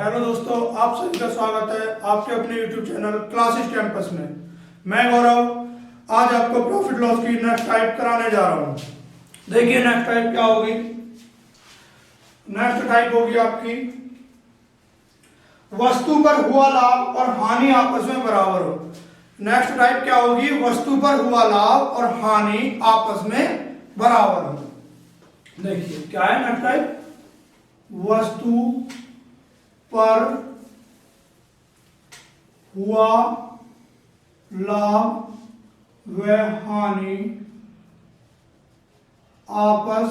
Hello दोस्तों, आप सभी का स्वागत है आपके अपने YouTube चैनल क्लासेस कैंपस में। मैं गौरव आज आपको प्रॉफिट लॉस की नेक्स्ट टाइप कराने जा रहा हूं। देखिए नेक्स्ट टाइप क्या होगी। नेक्स्ट टाइप होगी आपकी वस्तु पर हुआ लाभ और हानि आपस में बराबर हो। नेक्स्ट टाइप क्या होगी, वस्तु पर हुआ लाभ और हानि आपस में बराबर हो। देखिए क्या है नेक्स्ट टाइप, वस्तु पर हुआ लाभ व हानि आपस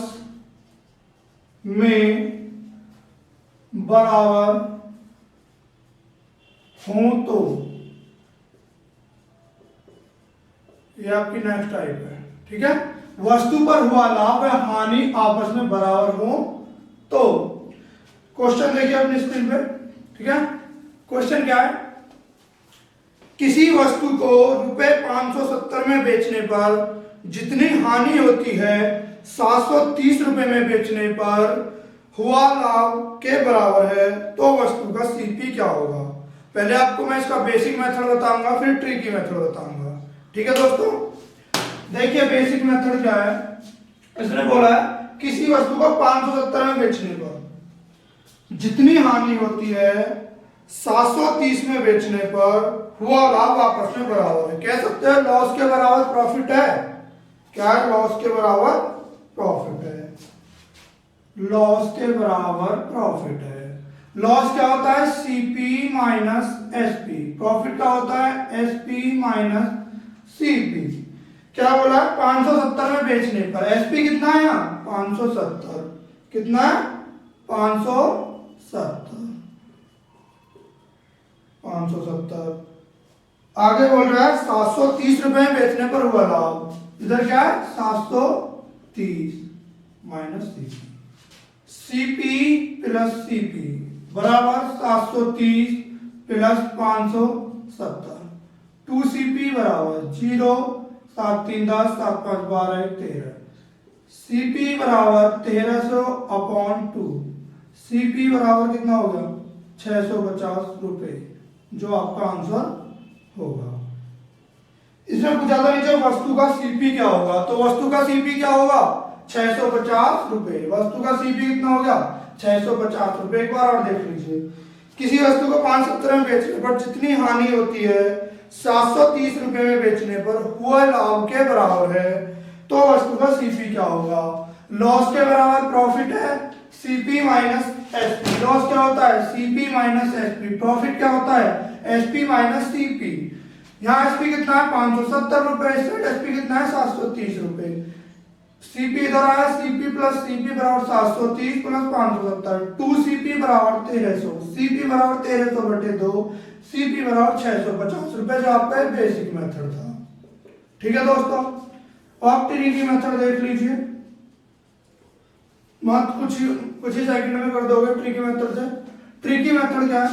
में बराबर हो तो ये आपकी नेक्स्ट टाइप है। ठीक है, वस्तु पर हुआ लाभ व हानि आपस में बराबर हो तो। क्वेश्चन देखिए अपनी स्क्रीन पे। ठीक है, क्वेश्चन क्या है, किसी वस्तु को रुपए 570 में बेचने पर जितनी हानि होती है 730 रुपए में बेचने पर हुआ लाभ के बराबर है, तो वस्तु का सीपी क्या होगा। पहले आपको मैं इसका बेसिक मेथड बताऊंगा, फिर ट्रिकी मेथड बताऊंगा। ठीक है दोस्तों, देखिए बेसिक मेथड क्या है। इसने बोला है किसी वस्तु को 570 में बेचने पर जितनी हानि होती है 730 में बेचने पर हुआ लाभ आपस में बराबर है। कह सकते हैं लॉस के बराबर प्रॉफिट है। क्या है, लॉस के बराबर प्रॉफिट है। लॉस के बराबर प्रॉफिट है। लॉस क्या होता है, सीपी माइनस एसपी। प्रॉफिट क्या होता है, एसपी माइनस सीपी। क्या बोला, 570 में बेचने पर एसपी कितना है यहाँ 570, कितना है 570। आगे बोल रहा है 730 रुपए में बेचने पर हुआ लाभ। इधर क्या है 730 minus CP. CP plus CP बराबर 730 प्लस 570। 2CP बराबर 0, 7 3 10, 7 5 12 13। सीपी बराबर 1300 अपॉन 2। सीपी बराबर कितना होगा 650 रुपए, जो आपका आंसर होगा। इसमें पूछा था नीचे वस्तु का सीपी क्या होगा, तो वस्तु का सीपी क्या होगा 650 रुपए। वस्तु का सीपी कितना हो गया 650 रुपए। एक बार और देख लीजिए, किसी वस्तु को 570 में बेचने पर जितनी हानि होती है 730 रुपए में बेचने पर हुआ लाभ के बराबर है, तो वस्तु का सीपी क्या होगा। लॉस के बराबर प्रॉफिट है, सीपी माइनस एसपी। लॉस क्या होता है, सीपी माइनस एसपी। प्रॉफिट क्या होता है, एसपी माइनस सीपी। यहाँ एसपी कितना है 570 रुपए, एसपी कितना है 730 रुपए। सीपी इधर आया, सीपी प्लस सीपी बराबर 730 प्लस 570। 2CP बराबर 1300, सीपी बराबर 1300 बटे 2, सीपी बराबर 650 रुपए, जो आपका बेसिक मेथड था। ठीक है दोस्तों, आप ट्रिकी मेथड देख लीजिए, मत कुछ ही सेकंड में कर दोगे ट्रिकी मेथड से। ट्रिकी मेथड क्या है,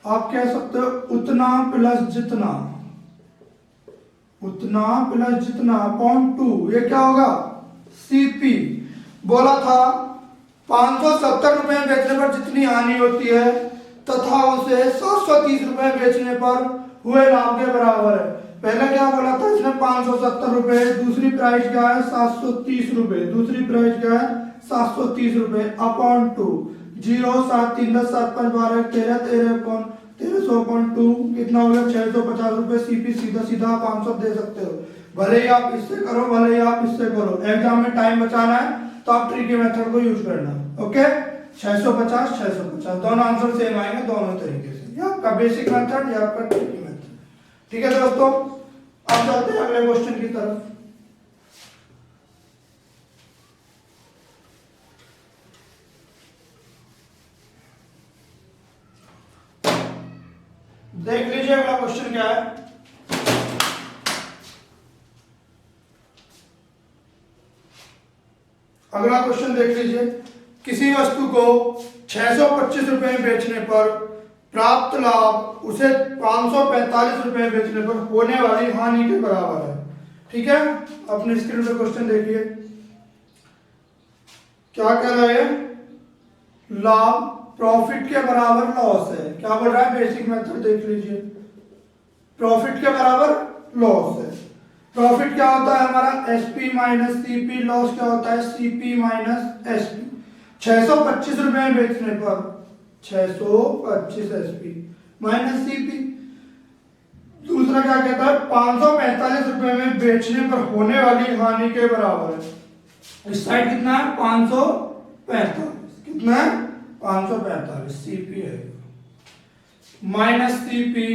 आप कह सकते हो उतना प्लस जितना, उतना प्लस जितना अपॉन 2। ये क्या होगा, सीपी। बोला था 570 रुपए में बेचने पर जितनी हानि होती है तथा उसे 730 रुपए बेचने पर हुए लाभ के बराबर है। पहले क्या बोला था इसने 570 रुपए, दूसरी प्राइस क्या है 730 रुपए, दूसरी प्राइस क्या है 730 रुपए अपॉन 2। 0 7 3 10 7 5 12 13 13 अपॉन 1300 अपॉन 2 कितना हो गया 650 रुपए। सीपी सीधा सीधा 500 दे सकते हो, भले ही आप इससे करो भले ही आप इससे करो। एग्जाम में टाइम बचाना है तो आप ट्रिकी मेथड को यूज करना। ओके, 650 650 दोनों आंसर सेम आएंगे दोनों तरीके से। ये आपका बेसिक मेथड, ये आपका ट्रिकी मेथड। ठीक है दोस्तों, अब चलते हैं अगले क्वेश्चन की तरफ। देख लीजिए अगला क्वेश्चन क्या है। अगला क्वेश्चन देख लीजिए, किसी वस्तु को 625 रुपए में बेचने पर प्राप्त लाभ उसे 545 रुपए में बेचने पर होने वाली हानि के बराबर है। ठीक है, अपने स्क्रीन पे क्वेश्चन देखिए क्या कह रहा है, लाभ प्रॉफिट के बराबर लॉस है। क्या बोल रहा है, बेसिक मेथड देख लीजिए। प्रॉफिट के बराबर लॉस है। प्रॉफिट क्या होता है हमारा, एसपी माइनस सीपी। लॉस क्या होता है, सीपी माइनस एसपी। 625 रुपए में बेचने पर 625 एसपी माइनस सीपी। दूसरा क्या कहता है, 545 रुपए में बेचने पर होने वाली हानि के बराबर है। इस साइड कितना है, 545। कितना है, 545 सीपी है माइनस सीपी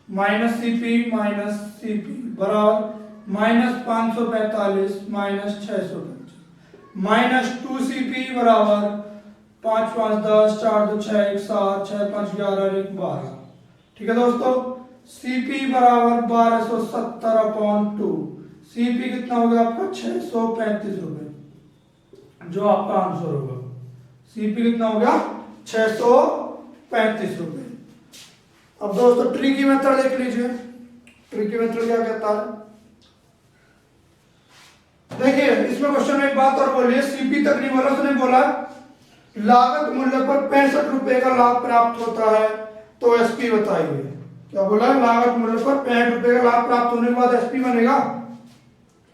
माइनस सीपी बराबर माइनस 545 माइनस 625 माइनस 2 CP बराबर 5 5 10 4 2 6 1 7 6 5 11 1 12। ठीक है दोस्तों, सीपी बराबर 1270 अपॉन 2। सीपी कितना होगा आपका, 635 रुपए, जो आपका आंसर होगा। सीपी कितना हो गया, 635 रुपए। अब दोस्तों ट्रिकी मेथड देख लीजिए। ट्रिकी मेथड क्या कहता है, देखिए इसमें क्वेश्चन में एक बात और बोलिए, सीपी तक नहीं बोला, उसने बोला लागत मूल्य पर 65 रुपए का लाभ प्राप्त होता है तो एसपी बताइए। क्या बोला, लागत मूल्य पर 65 रुपए का लाभ प्राप्त होने के बाद एसपी बनेगा,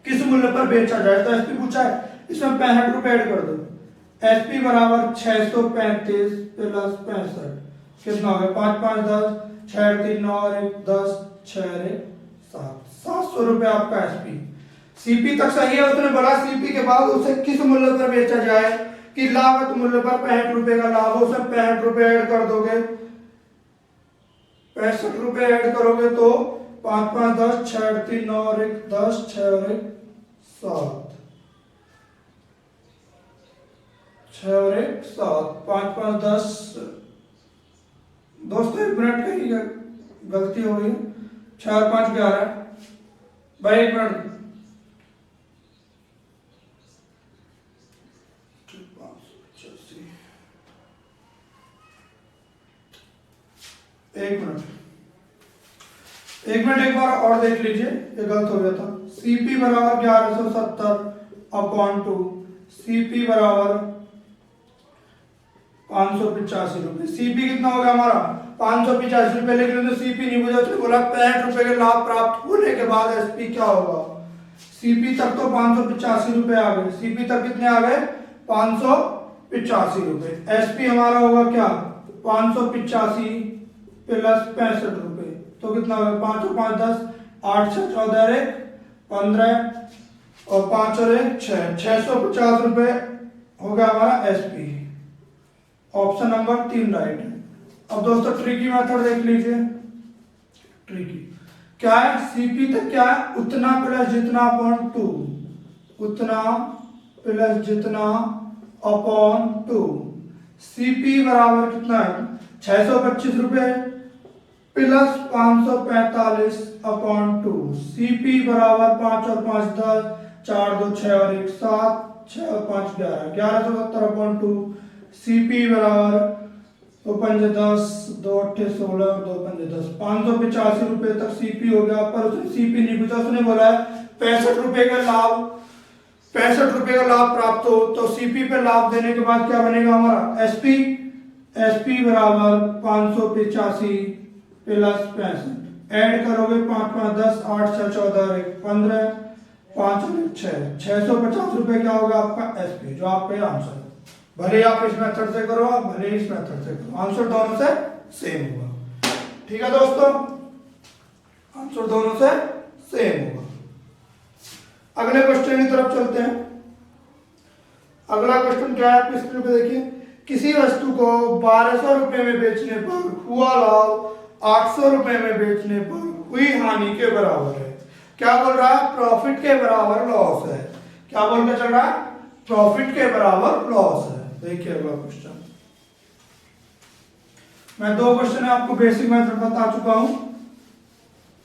किस मूल्य पर बेचा जाए, तो एसपी पूछा है, इसमें 65 रुपए ऐड कर दो। एसपी बराबर 635 प्लस 65 कितना हो गया, 5 5 10 6 3 9 और 1 10 6 1 7 700 रुपए आपका एसपी। सीपी तक सही है, उसने बोला सीपी के बाद उसे किस मूल्य पर बेचा जाए, कि लागत मूल्य पर 65 रुपए का लाभ हो, उसमें 65 रुपए ऐड कर दोगे, 65 रुपए ऐड करोगे तो 5 5 10 6 3 9 और 1 10 6 और 1 7 6 और 1 7 5 5 10। दोस्तों 1 मिनट का ही गलती हो गई, 6 और 5 11 भाई, 1 मिनट। 1 मिनट, 1 मिनट, एक बार और देख लीजिए, ये गलत हो गया था। सीपी बराबर 1170 अपॉन 2, सीपी बराबर 585 रुपए। सीपी कितना होगा हमारा, 585 रुपए, लेकिन तो सीपी नहीं बुझा, उसने बोला 65 रुपए के लाभ प्राप्त होने के बाद एसपी क्या होगा। सीपी तक तो 585 रुपए आ गए, सीपी तक कितने आ गए, 585 रुपए। एसपी हमारा होगा क्या, 585 प्लस 65 रुपए, तो कितना होगा, 5 और 5 10 8 6 14 और 1 15 और 5 और 1 6 650 रुपए होगा हमारा एसपी। ऑप्शन नंबर 3 राइट है। अब दोस्तों ट्रिकी मेथड देख लीजिए। ट्रिकी क्या है, सीपी तक क्या है, उतना प्लस जितना अपॉन 2, उतना प्लस जितना अपॉन 2। सीपी बराबर कितना है, 625 रुपए प्लस 545 अपॉन 2। सीपी बराबर 5 और 5 10 4 2 6 और 1 7 6 और 5 11 1170 अपॉन 2। सीपी बराबर 2 5 10 2 8 16 और 2 5 10 585 रुपए तक सीपी हो गया। पर उसने सीपी नहीं पूछा, उसने बोला है 65 रुपए का लाभ, 65 रुपए का लाभ प्राप्त हो, तो सीपी पे लाभ देने के बाद क्या बनेगा हमारा, एसपी। एसपी बराबर 585 प्लस 65 ऐड करोगे 5 5 10 8 6 14 1 15 5 और 1 6 650 रुपए क्या होगा आपका एसपी, जो आपका आंसर है। भले आप इस मेथड से करो, भले इस मेथड से करो, आंसर दोनों से सेम होगा। ठीक है दोस्तों, आंसर दोनों से सेम होगा। अगले क्वेश्चन की तरफ चलते हैं। अगला क्वेश्चन क्या है, आपकी स्क्रीन पे देखिए, किसी वस्तु को 1200 रुपए में बेचने पर हुआ लाभ 800 रुपए में बेचने पर हुई हानि के बराबर है। क्या बोल रहा है, प्रॉफिट के बराबर लॉस है। क्या बोलकर चल रहा है, प्रॉफिट के बराबर लॉस है। देखिए अगला क्वेश्चन, मैं 2 क्वेश्चन आपको बेसिक मेथड बता चुका हूं,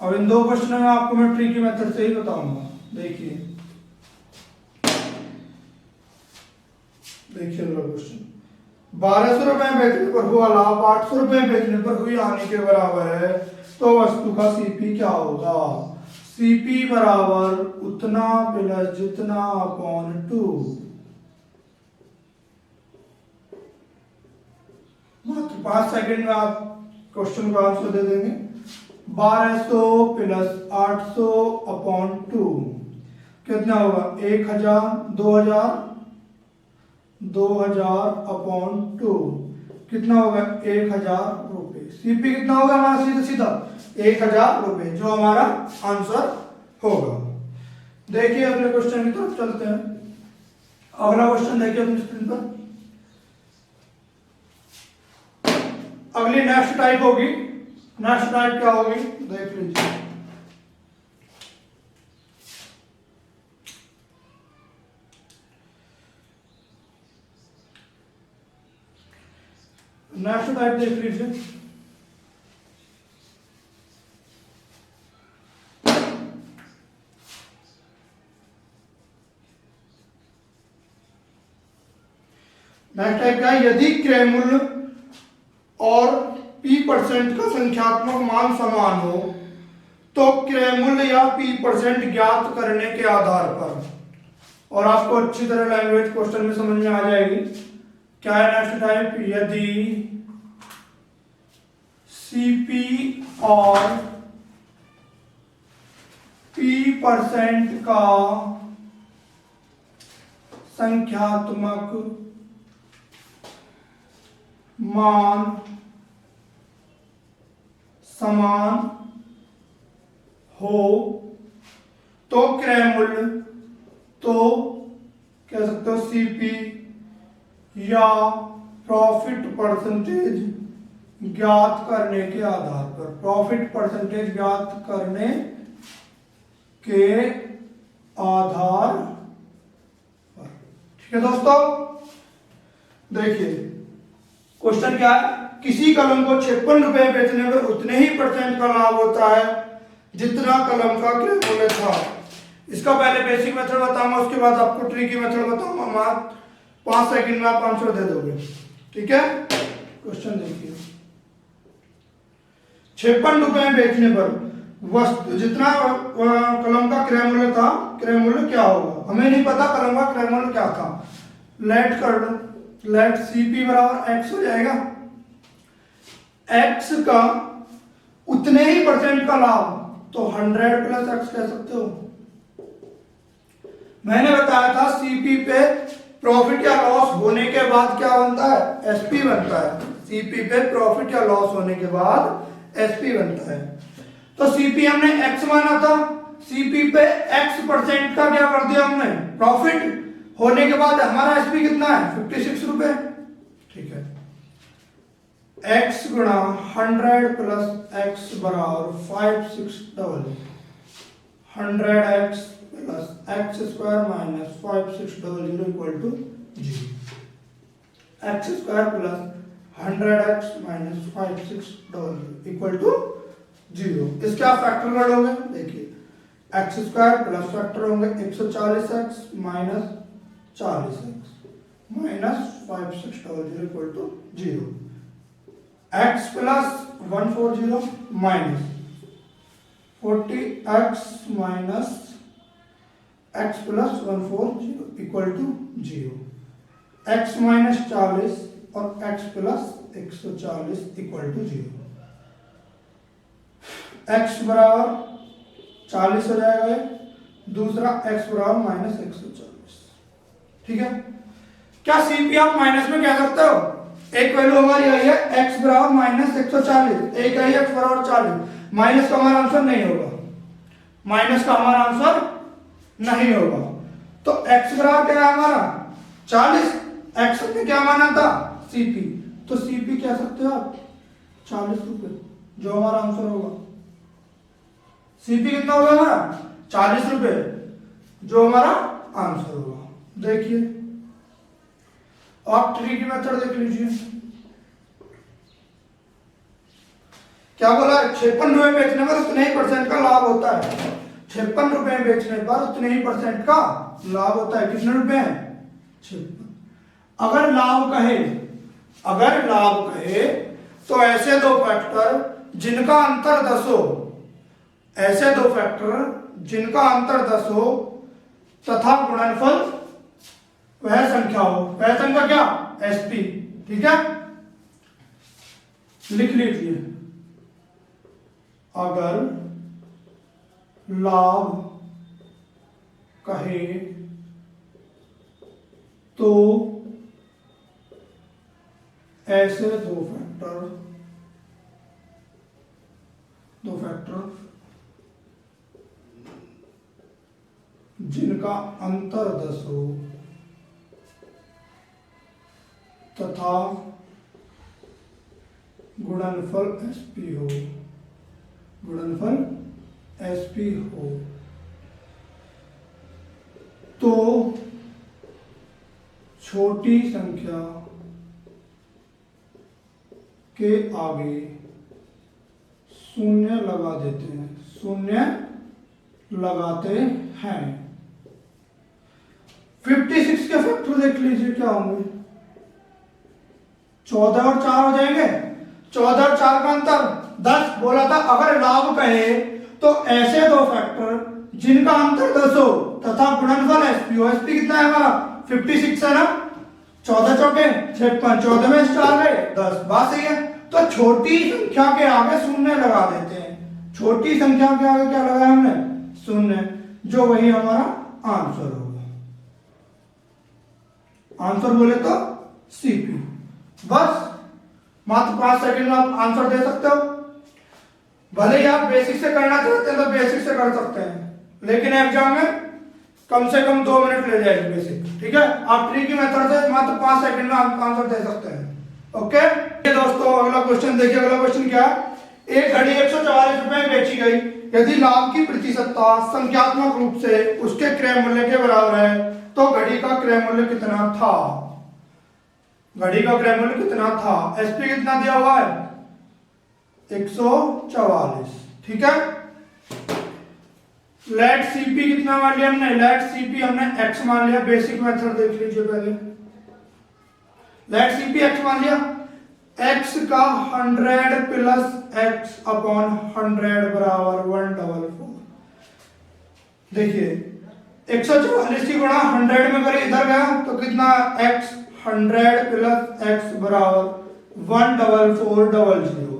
और इन 2 क्वेश्चन में आपको मैं ट्रिकी मेथड से ही बताऊंगा। देखिए अगला क्वेश्चन, 1200 रुपए में बेचने पर हुआ लाभ 800 रुपए में बेचने पर हुई हानि के बराबर है, तो वस्तु का सीपी क्या होगा। सीपी बराबर उतना प्लस जितना अपॉन 2। मात्र 5 सेकंड में आप क्वेश्चन का आंसर दे देंगे। 1200 प्लस 800 अपॉन 2 कितना होगा? 1000, 2000 अपॉन 2 कितना होगा? 1000 रुपए। सीपी कितना होगा हमारा? सीधा सीधा 1000 रुपए, जो हमारा आंसर होगा। देखिए अगले क्वेश्चन की तरफ चलते हैं। अगला क्वेश्चन देखिए अपनी स्क्रीन पर। अगली नेक्स्ट टाइप होगी। नेक्स्ट टाइप क्या होगी देख लीजिए। नेक्स्ट टाइप देख लीजिए। नेक्स्ट टाइप क्या है? यदि क्रय मूल्य और P परसेंट का संख्यात्मक मान समान हो तो क्रय मूल्य या P परसेंट ज्ञात करने के आधार पर, और आपको अच्छी तरह लैंग्वेज क्वेश्चन में समझ में आ जाएगी। क्या है नेक्स्ट टाइप? यदि CP और P परसेंट का संख्यात्मक मान समान हो तो क्रय मूल्य, तो कह सकते हो सीपी या प्रॉफिट परसेंटेज ज्ञात करने के आधार पर, प्रॉफिट परसेंटेज ज्ञात करने के आधार पर। ठीक है दोस्तों, देखिए क्वेश्चन क्या है? किसी कलम को 56 रुपए बेचने पर उतने ही परसेंट का लाभ होता है जितना कलम का क्रय मूल्य था। इसका पहले बेसिक मेथड बताऊंगा, उसके बाद आपको ट्रिकी मेथड बताऊंगा। मात्र 5 सेकंड में आप आंसर दे दोगे। ठीक है, क्वेश्चन देखिए। 56 रुपए बेचने पर वस्तु जितना कलम का क्रय मूल्य था, क्रय मूल्य क्या होगा? हमें नहीं पता कलम का क्रय मूल्य क्या था। लेट कर दो, लेट सीपी बराबर एक्स हो जाएगा। एक्स का उतने ही परसेंट का लाभ, तो 100 प्लस एक्स कह सकते हो। मैंने बताया था सीपी पे प्रॉफिट या लॉस होने के बाद क्या बनता है? एसपी बनता है। सीपी पे प्रॉफिट या लॉस होने के बाद एसपी बनता है। तो सीपी हमने एक्स माना था, सीपी पे एक्स परसेंट का क्या कर दिया हमने? प्रॉफिट होने के बाद हमारा एसपी कितना है? 56 रुपए। ठीक है, x गुणा 100 प्लस एक्स बराबर 5600। 100x plus x square minus 5600 equal to 0। X square plus 100x minus 5600 equal to 0। इसके आप फैक्टर लड़ोगे। देखिए एक्स स्क्वायर प्लस फैक्टर होंगे 140x minus 40x minus 5600 equal to 0। x plus 140 minus 40x minus x plus 140 equal to 0। x minus 40 और x plus 140 equal to 0। x बराबर 40 हो जाएगा, दूसरा x बराबर माइनस 140। ठीक है, क्या सीपी आप माइनस में कह सकते हो? एक वैल्यू हमारी आई है x बराबर माइनस 140, एक आई x बराबर 40। माइनस का हमारा आंसर नहीं होगा, माइनस का हमारा आंसर नहीं होगा। तो x बराबर क्या है हमारा? 40। x ने क्या माना था? सीपी। तो सीपी कह सकते हो आप 40 रुपए, जो हमारा आंसर होगा। सीपी कितना होगा हमारा? 40 रुपए, जो हमारा आंसर होगा। देखिए आप ट्रिकी मेथड देख लीजिए। क्या बोला? 56 रुपए बेचने पर उतने ही परसेंट का लाभ होता है। 56 रुपए बेचने पर उतने ही परसेंट का लाभ होता है। कितने रुपए? 56। अगर लाभ कहे तो ऐसे दो फैक्टर जिनका अंतर 10 हो, ऐसे दो फैक्टर जिनका अंतर 10 हो तथा गुणनफल वह संख्या हो। वह संख्या क्या? एसपी। ठीक है, लिख लीजिए, अगर लाभ कहे तो ऐसे दो फैक्टर जिनका अंतर 10 हो तथा गुणनफल SP हो तो छोटी संख्या के आगे शून्य लगा देते हैं, शून्य लगाते हैं। 56 के फैक्टर देख लीजिए क्या होंगे, 14 और 4 हो जाएंगे, 14 और 4 का अंतर 10। बोला था अगर लाभ कहे तो ऐसे दो फैक्टर जिनका अंतर 10 हो तथा गुणनफल SP हो। SP कितना है हमारा 56 है ना, 14 चौके 56, 14 में 4 गए 10, बात सही है। तो छोटी संख्या के आगे शून्य लगा देते हैं, छोटी संख्या के आगे क्या लगाया हमने, शून्य, जो वही हमारा आंसर होगा। आंसर बोले तो CP। बस मात्र 5 सेकंड में आप आंसर दे सकते हो। भले ही आप बेसिक से करना चाहते हैं तो बेसिक से कर सकते हैं, लेकिन एग्जाम में कम से कम 2 मिनट ले जाएगी बेसिक, ठीक है। आप ट्री की मेथड से मात्र 5 सेकंड में आप आंसर दे सकते हैं। ओके दोस्तों, अगला क्वेश्चन देखिए। अगला क्वेश्चन क्या है, एक घड़ी 144 रुपए में बेची गई, यदि लाभ की प्रतिशतता संख्यात्मक रूप से उसके क्रय मूल्य के बराबर है तो घड़ी का क्रय मूल्य कितना था। घड़ी का क्रय मूल्य कितना था, SP कितना दिया हुआ है 144, ठीक है। लेट CP कितना मान लिया हमने, लेट CP हमने x मान लिया। बेसिक मेथड देख लीजिए पहले, लेट CP x मान लिया, x का 100 प्लस x अपॉन 100 बराबर 144। देखिए 144 की गुणा 100 में करें, इधर गया तो कितना x 100 प्लस x बराबर 14400,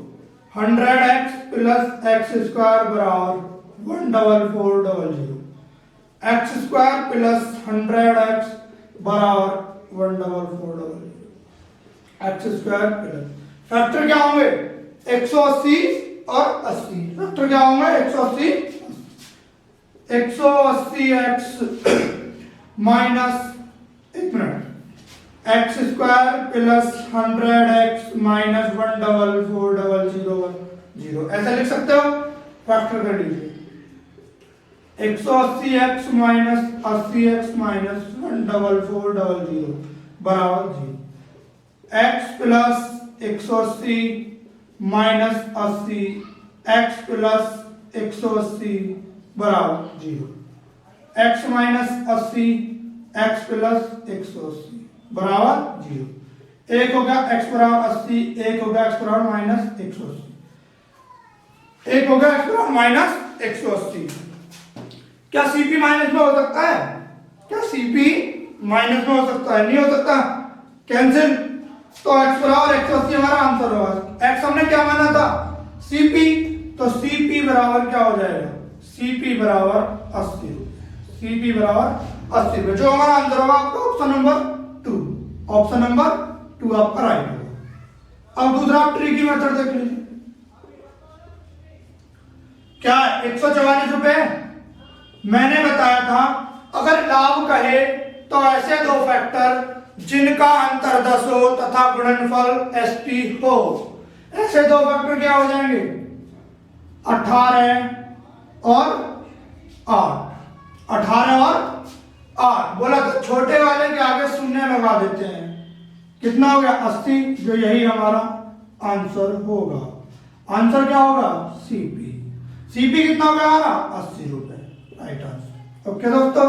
100x प्लस x स्क्वायर बराबर 14400, x स्क्वायर प्लस 100x बराबर 14400, x स्क्वायर प्लस फैक्टर क्या होंगे 180 और 80। फैक्टर क्या होंगे 180 180x माइनस, एक minute, x square plus 100x minus 14400, ऐसा लिख सकते हो। फैक्टर कर लीजिए 180x माइनस 80x माइनस 14400 बराबर 0, x plus 180 minus 80 x plus 180 बराबर 0, x माइनस 80 x प्लस 180 बराबर 0। एक हो गया x बराबर 80, एक हो गया x बराबर माइनस 180, एक हो गया x बराबर माइनस 180। क्या CP माइनस में हो सकता है, क्या CP माइनस में हो सकता है, नहीं हो सकता, कैंसिल। तो x बराबर 180 हमारा आंसर होगा। x हमने क्या माना था CP, तो CP बराबर क्या हो जाएगा, CP बराबर 80, CP बराबर 80, जो हमारा आंसर होगा आपका ऑप्शन नंबर 2, ऑप्शन नंबर 2 आपका राइट होगा। अब दूसरा आप ट्री की मेथड देख लीजिए। क्या 144 रुपए मैंने बताया था, अगर लाभ कहे तो ऐसे दो फैक्टर जिनका अंतर 10 हो तथा गुणनफल SP हो। ऐसे दो फैक्टर क्या हो जाएंगे 18 और 8, 18 और 8। बोला तो छोटे वाले के आगे शून्य लगा देते हैं, कितना हो गया 80, जो यही हमारा आंसर होगा। आंसर क्या होगा CP। CP कितना हो गया हमारा 80 रुपए, राइट आंसर। ओके दोस्तों,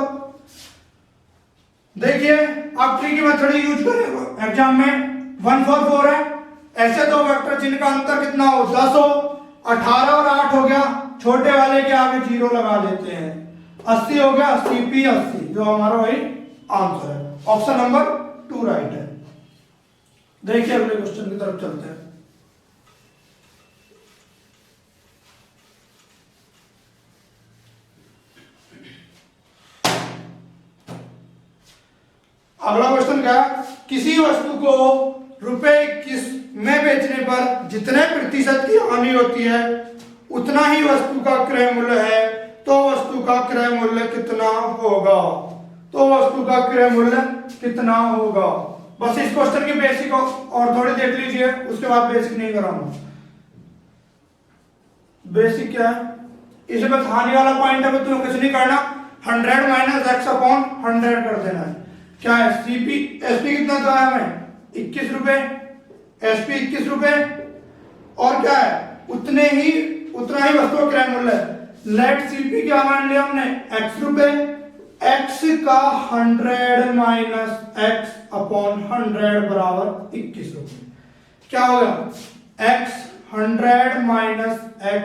देखिए आप ट्री की मेथड यूज करेंगे एग्जाम में। 144 है, ऐसे दो वेक्टर जिनका अंतर कितना हो 10 हो, 18 और 8 हो गया, छोटे वाले के आगे 0 लगा देते हैं, 80 हो गया, CP 80, जो हमारा वही आंसर है। ऑप्शन नंबर 2 राइट है। देखिए अगले क्वेश्चन की तरफ चलते हैं। अगला क्वेश्चन क्या है, किसी वस्तु को ₹21 में बेचने पर जितने प्रतिशत की हानि होती है उतना ही वस्तु का क्रय मूल्य है, तो वस्तु का क्रय मूल्य कितना होगा? तो वस्तु का क्रय मूल्य कितना होगा? बस इस क्वेश्चन की बेसिक और थोड़ी देख लीजिए, उसके बाद बेसिक नहीं कराऊंगा। बेसिक क्या है, इसे बस हानि वाला पॉइंट है, तुम्हें कुछ नहीं करना, 100 माइनस x अपॉन 100 कर देना है। क्या है सीपी, एसपी कितना तो आया हमें 21 रुपए, एसपी 21 रुपए, और क्या है उतना ही वस्तु का क्रय मूल्य है। लेट सीपी क्या मान लिया हमने x रुपए, x का 100 माइनस x अपॉन 100 बराबर 21 रुपए। क्या होगा x 100 माइनस x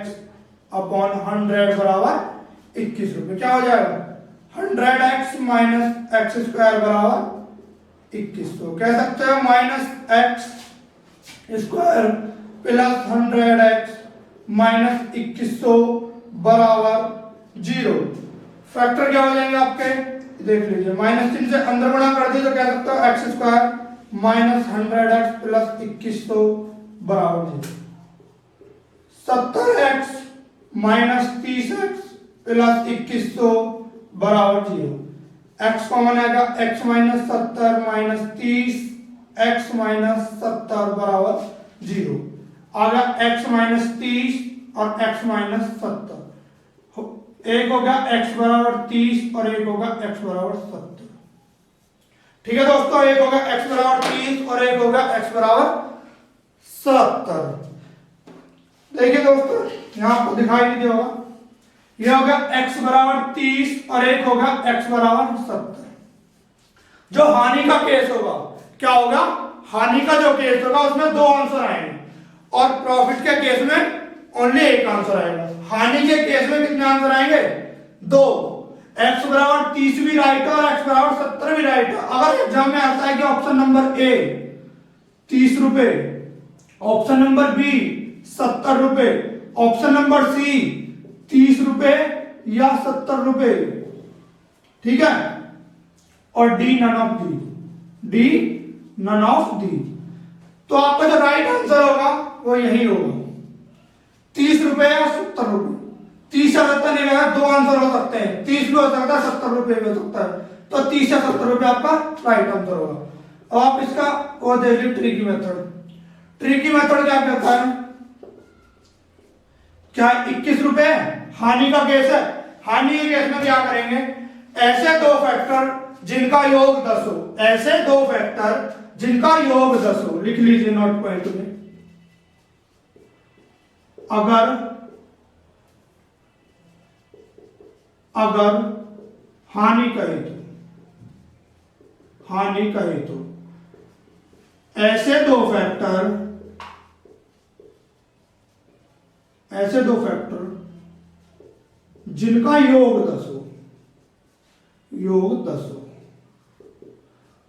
अपॉन 100 बराबर 21 रुपए। क्या हो जाएगा 100x माइनस एक्स स्क्वायर बराबर 21। तो कह सकते हो minus x square plus 100x minus 2100 बराबर 0। फैक्टर क्या हो जाएंगे आपके, देख लीजिए, माइनस चिन्ह से अंदर गुणा कर दिए तो कह सकते हो x square minus 100x plus 2100 बराबर 0। 70x माइनस 30x प्लस 2100 बराबर 0। x कॉमन आएगा, x minus 70 minus 30 x minus 70 बराबर 0। आगा x माइनस 30 और x माइनस 70, एक हो गया x बराबर 30 और एक होगा x बराबर 70। ठीक है दोस्तों, एक होगा x बराबर 30 और एक होगा x बराबर 70। देखिए दोस्तों, यहां आपको दिखाई नहीं दिया होगा, यह होगा x बराबर 30 और एक होगा x बराबर 70। जो हानि का केस होगा, क्या होगा, हानि का जो केस होगा उसमें दो आंसर आएंगे और प्रॉफिट के केस में ओनली एक आंसर आएगा। हानि के केस में कितने आंसर आएंगे, दो। x बराबर 30 भी राइट है और x बराबर 70 भी राइट है। अगर एग्जाम में आता है कि ऑप्शन नंबर ए 30 रुपए, ऑप्शन नंबर बी 70 रुपए, ऑप्शन नंबर सी 30 रुपए या 70 रुपए, ठीक है, और D none of the, D none of the, तो आपका जो राइट आंसर होगा वो यही होगा, 30 रुपए या 70 रुपए। 30 या 70 नहीं रहेगा, दो आंसर हो सकते हैं, 30 भी हो सकता है 70 रुपए भी हो सकता है, तो 30 या 70 रुपए आपका राइट आंसर होगा। अब आप इसका वो देख लीजिए ट्रिकी मेथड। ट्रिकी मेथड क्या कहता है, क्या 21 रुपए हानि का केस है, हानि के केस में क्या करेंगे, ऐसे दो फैक्टर जिनका योग 10 हो, ऐसे दो फैक्टर जिनका योग 10 हो, लिख लीजिए नोट पॉइंट में। अगर हानि कहे तो ऐसे दो फैक्टर जिनका योग 10 हो,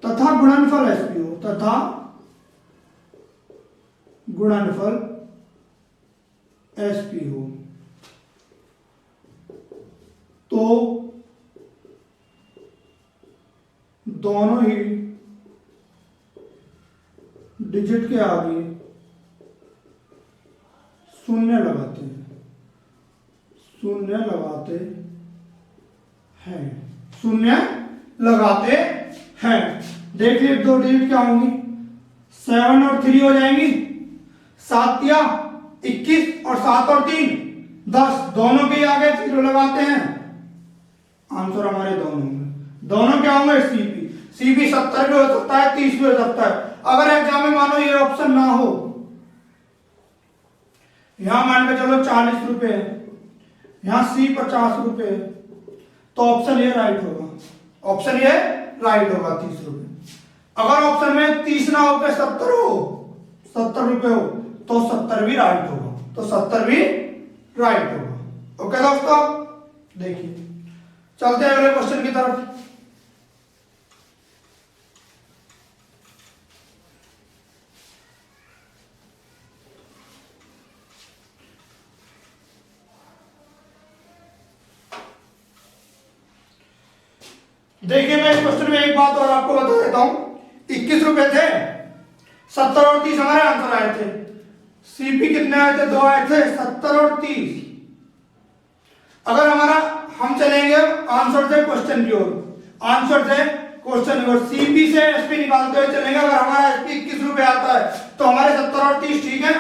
तथा गुणनफल एसपी हो, तथा गुणनफल एसपी हो, तो दोनों ही डिजिट के आगे शून्य लगाते हैं, शून्य लगाते हैं। देख लीजिए दो डिजिट क्या होंगी, 7 और 3 हो जाएंगी, 7 या 21 और 7 और 3 10, दोनों के आगे 0 लगाते हैं, आंसर हमारे दोनों क्या होंगे, सीपी 70 भी हो सकता है, 30 भी हो सकता है। अगर एग्जाम में मानो ये ऑप्शन ना हो, यहां मान के चलो 40 रुपए है, यहां सी 50 रुपए है, तो ऑप्शन ये राइट होगा, 30 रुपए। अगर ऑप्शन में 30 ना हो के 70 रुपए हो, तो 70 भी राइट होगा, ओके दोस्तों। देखिए चलते हैं अगले क्वेश्चन की तरफ। देखिए मैं इस क्वेश्चन में एक बात और आपको बता देता हूं, 21 रुपए थे, 70 और 30 हमारे आंसर आए थे। सीपी कितने आए थे? 2 आए थे, 70 और 30। अगर हमारा हम चलेंगे आंसर से क्वेश्चन की ओर, आंसर से क्वेश्चन की ओर, सीपी से एसपी निकालते हुए चलेंगे। अगर हमारा एसपी 21 रुपए आता है तो हमारे 70 और 30 ठीक है,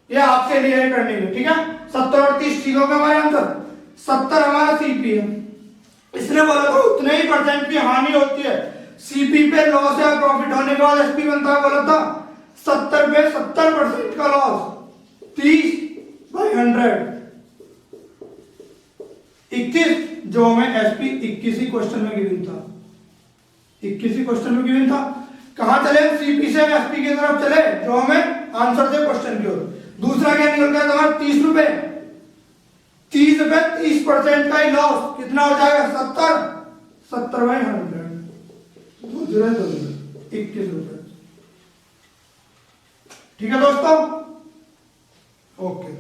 ये आपके लिए है करने के, ठीक है। 70 और 30 ठीक होगा हमारे आंसर। 70 हमारा सीपी है, इसने बोला था उतने ही परसेंट की हानि होती है। सीपी पे लॉस या प्रॉफिट होने के बाद एसपी बनता है, बोला था 70 पे 70% का लॉस, 30/100, 21 जो हमें एसपी 21 ही क्वेश्चन में गिवन था, 21 ही क्वेश्चन में गिवन था। कहां चले? सीपी से एसपी की तरफ चले जो हमें आंसर से क्वेश्चन की ओर। दूसरा क्या निकल गया तुम्हारा? 30 रुपए, 30 रुपए 30% का ही लॉस, कितना हो जाएगा? 70/100, 21 रुपए। ठीक है दोस्तों, ओके।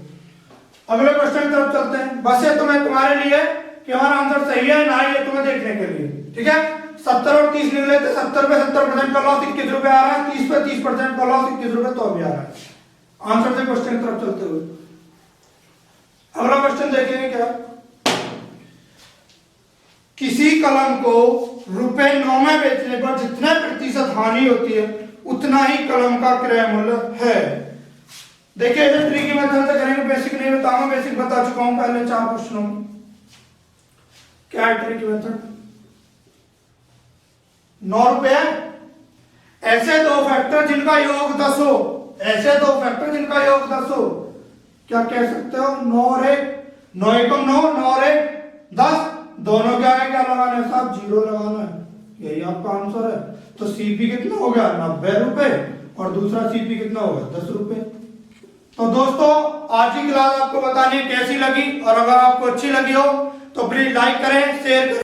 अगले क्वेश्चन की तरफ चलते हैं। बस ये तुम्हें तुम्हारे लिए कि हमारा आंसर सही है ना ये तुम्हें देखने के लिए, ठीक है। 70 और 30 निकले थे, 70 पे 70% का लॉस 21 रुपए आ रहा है, 30 पे 30% का लॉस 21 रुपए तो भी आ रहा है। आंसर से क्वेश्चन की तरफ चलते हुए अगला क्वेश्चन देखेंगे क्या। किसी कलम को ₹9 में बेचने पर जितने प्रतिशत हानि होती है उतना ही कलम का क्रय मूल्य है। देखिए इसे ट्रिकी मेथड से करेंगे, बेसिक नहीं बताऊंगा, बेसिक बता चुका हूं पहले 4 क्वेश्चनों में। क्या है ट्रिकी मेथड? 9 रुपए, ऐसे दो फैक्टर जिनका योग 10 हो, ऐसे दो फैक्टर जिनका योग 10 हो, क्या कह सकते हो? 9 और 1, 9 एकम 9, 9 और 1 10, दोनों क्या है, क्या लगाना है साहब? 0 लगाना है, यही आपका आंसर है। तो सीपी कितना हो गया? 90 रुपए, और दूसरा सीपी कितना होगा? 10 रुपए। तो दोस्तों आज की क्लास आपको बतानी कैसी लगी, और अगर आपको अच्छी लगी हो तो प्लीज लाइक करें, शेयर करें।